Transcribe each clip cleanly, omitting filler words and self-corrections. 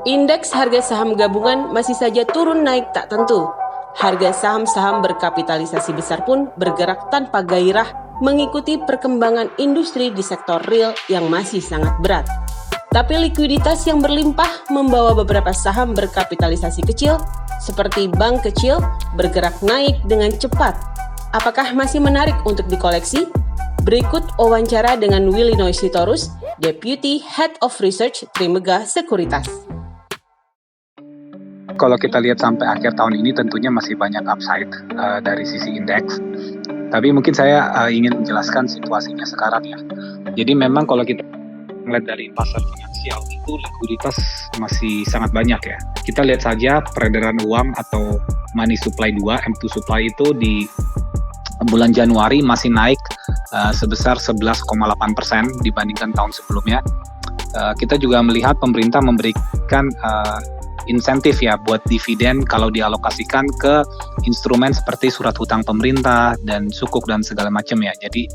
Indeks harga saham gabungan masih saja turun naik tak tentu. Harga saham-saham berkapitalisasi besar pun bergerak tanpa gairah mengikuti perkembangan industri di sektor real yang masih sangat berat. Tapi likuiditas yang berlimpah membawa beberapa saham berkapitalisasi kecil seperti bank kecil bergerak naik dengan cepat. Apakah masih menarik untuk dikoleksi? Berikut wawancara dengan Willy Noisitorus, Deputy Head of Research Trimegah Sekuritas. Kalau kita lihat sampai akhir tahun ini tentunya masih banyak upside dari sisi indeks. Tapi mungkin saya ingin menjelaskan situasinya sekarang ya. Jadi memang kalau kita melihat dari pasar finansial itu likuiditas masih sangat banyak ya. Kita lihat saja peredaran uang atau money supply 2, M2 supply itu di bulan Januari masih naik sebesar 11,8% dibandingkan tahun sebelumnya. Kita juga melihat pemerintah memberikan insentif ya buat dividen kalau dialokasikan ke instrumen seperti surat hutang pemerintah dan sukuk dan segala macam ya. Jadi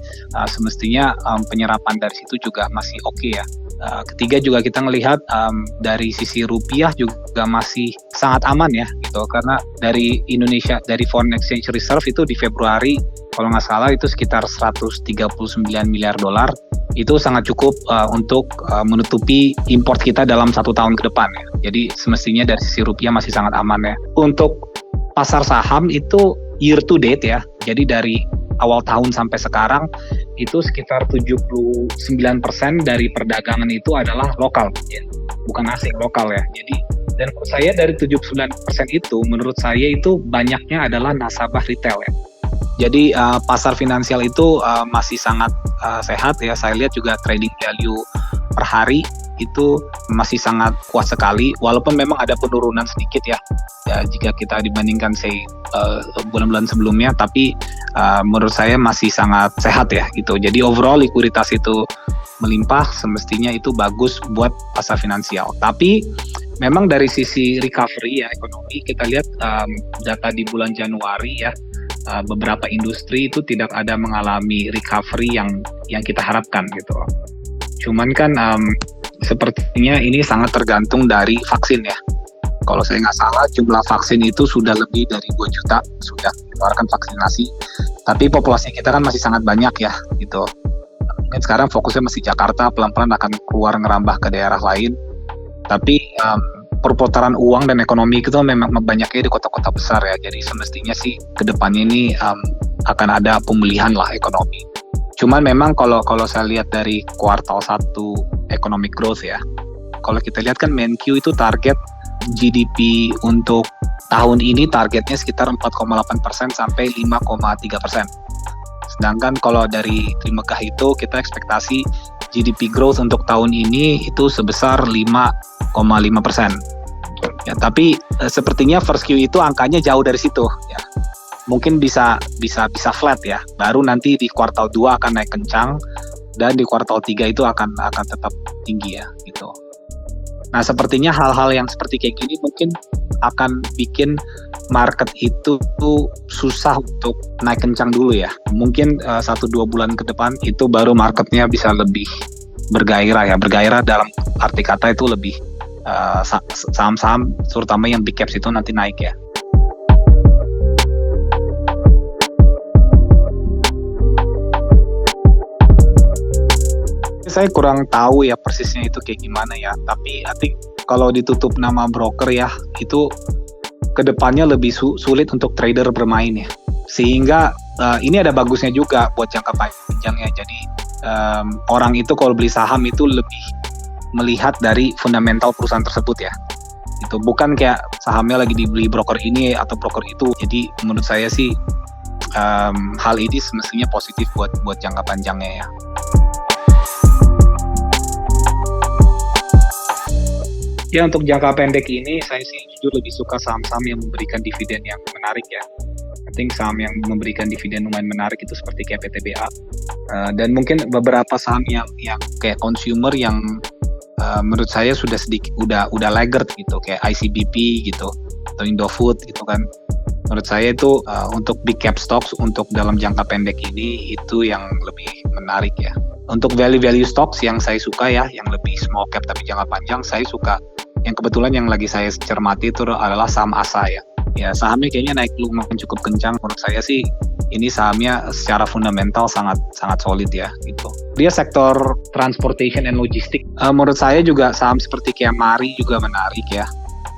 semestinya penyerapan dari situ juga masih oke ya. Ketiga juga kita melihat dari sisi rupiah juga masih sangat aman ya gitu, karena dari Indonesia, dari foreign exchange reserve itu di Februari kalau nggak salah itu sekitar 139 miliar dolar. Itu sangat cukup untuk menutupi import kita dalam 1 tahun ke depan ya. Jadi semestinya dari sisi rupiah masih sangat aman ya. Untuk pasar saham itu year to date ya. Jadi dari awal tahun sampai sekarang itu sekitar 79% dari perdagangan itu adalah lokal ya. Bukan asing, lokal ya. Jadi dan menurut saya dari 79% itu menurut saya itu banyaknya adalah nasabah retail ya. Jadi pasar finansial itu masih sangat sehat ya. Saya lihat juga trading value per hari itu masih sangat kuat sekali. Walaupun memang ada penurunan sedikit ya jika kita dibandingkan bulan-bulan sebelumnya. Tapi menurut saya masih sangat sehat ya gitu. Jadi overall likuiditas itu melimpah, semestinya itu bagus buat pasar finansial. Tapi memang dari sisi recovery ya ekonomi, kita lihat data di bulan Januari ya. Beberapa industri itu tidak ada mengalami recovery yang kita harapkan gitu. Cuman kan sepertinya ini sangat tergantung dari vaksin ya. Kalau saya nggak salah jumlah vaksin itu sudah lebih dari 2 juta sudah dikeluarkan vaksinasi. Tapi populasi kita kan masih sangat banyak ya gitu. Mungkin sekarang fokusnya masih Jakarta, pelan-pelan akan keluar ngerambah ke daerah lain. Tapi perputaran uang dan ekonomi itu memang banyaknya di kota-kota besar ya. Jadi semestinya sih ke depannya ini akan ada pemulihan lah ekonomi. Cuman memang kalau saya lihat dari kuartal 1 economic growth ya. Kalau kita lihat kan Menq itu target GDP untuk tahun ini targetnya sekitar 4,8% sampai 5,3%. Sedangkan kalau dari Trimegah itu kita ekspektasi GDP growth untuk tahun ini itu sebesar 5,5%. Ya, tapi sepertinya first Q itu angkanya jauh dari situ ya. Mungkin bisa flat ya. Baru nanti di kuartal 2 akan naik kencang dan di kuartal 3 itu akan tetap tinggi ya gitu. Nah, sepertinya hal-hal yang seperti kayak gini mungkin akan bikin market itu susah untuk naik kencang dulu ya. Mungkin 1-2 bulan ke depan itu baru marketnya bisa lebih bergairah ya. Bergairah dalam arti kata itu lebih saham-saham terutama yang big caps itu nanti naik ya. Saya kurang tahu ya persisnya itu kayak gimana ya. Tapi I think kalau ditutup nama broker ya itu kedepannya lebih sulit untuk trader bermain ya. Sehingga ini ada bagusnya juga buat jangka panjang ya. Jadi orang itu kalau beli saham itu lebih melihat dari fundamental perusahaan tersebut ya. Itu bukan kayak sahamnya lagi dibeli broker ini atau broker itu. Jadi menurut saya sih hal ini semestinya positif buat jangka panjangnya ya. Ya untuk jangka pendek ini saya sih jujur lebih suka saham-saham yang memberikan dividen yang menarik ya. I think saham yang memberikan dividen lumayan menarik itu seperti kayak PTBA dan mungkin beberapa saham yang kayak consumer yang menurut saya sudah sedikit udah laggard gitu kayak ICBP gitu atau Indofood gitu kan. Menurut saya itu untuk big cap stocks untuk dalam jangka pendek ini itu yang lebih menarik ya. Untuk value stocks yang saya suka ya, yang lebih small cap tapi jangka panjang, saya suka yang kebetulan yang lagi saya cermati itu adalah saham ASA ya. Ya sahamnya kayaknya naik lumayan cukup kencang. Menurut saya sih ini sahamnya secara fundamental sangat solid ya gitu. Dia sektor transportation and logistik. Menurut saya juga saham seperti kayak Mari juga menarik ya.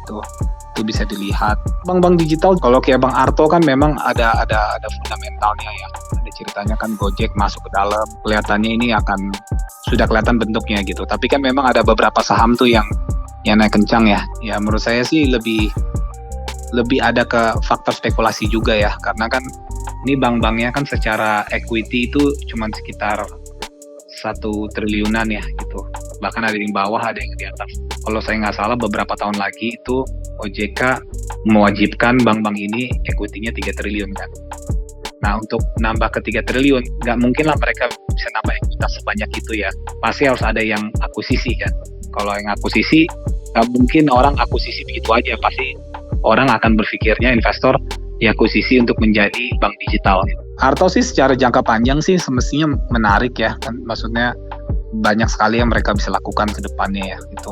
Itu bisa dilihat. Bank-bank digital kalau kayak Bang Arto kan memang ada fundamentalnya ya. Ada ceritanya kan Gojek masuk ke dalam. Kelihatannya ini akan sudah kelihatan bentuknya gitu. Tapi kan memang ada beberapa saham tuh yang naik kencang ya. Ya menurut saya sih lebih ada ke faktor spekulasi juga ya, karena kan ini bank-banknya kan secara equity itu cuma sekitar 1 triliunan ya gitu, bahkan ada yang di bawah ada yang di atas. Kalau saya nggak salah beberapa tahun lagi itu OJK mewajibkan bank-bank ini equity-nya 3 triliun kan. Nah untuk nambah ke 3 triliun nggak mungkin lah mereka bisa nambah ekuitas sebanyak itu ya, pasti harus ada yang akuisisi kan. Kalau yang akuisisi nggak mungkin orang akuisisi begitu aja, pasti orang akan berpikirnya investor diakuisisi untuk menjadi bank digital. Arto sih secara jangka panjang sih semestinya menarik ya, kan maksudnya banyak sekali yang mereka bisa lakukan ke depannya ya gitu.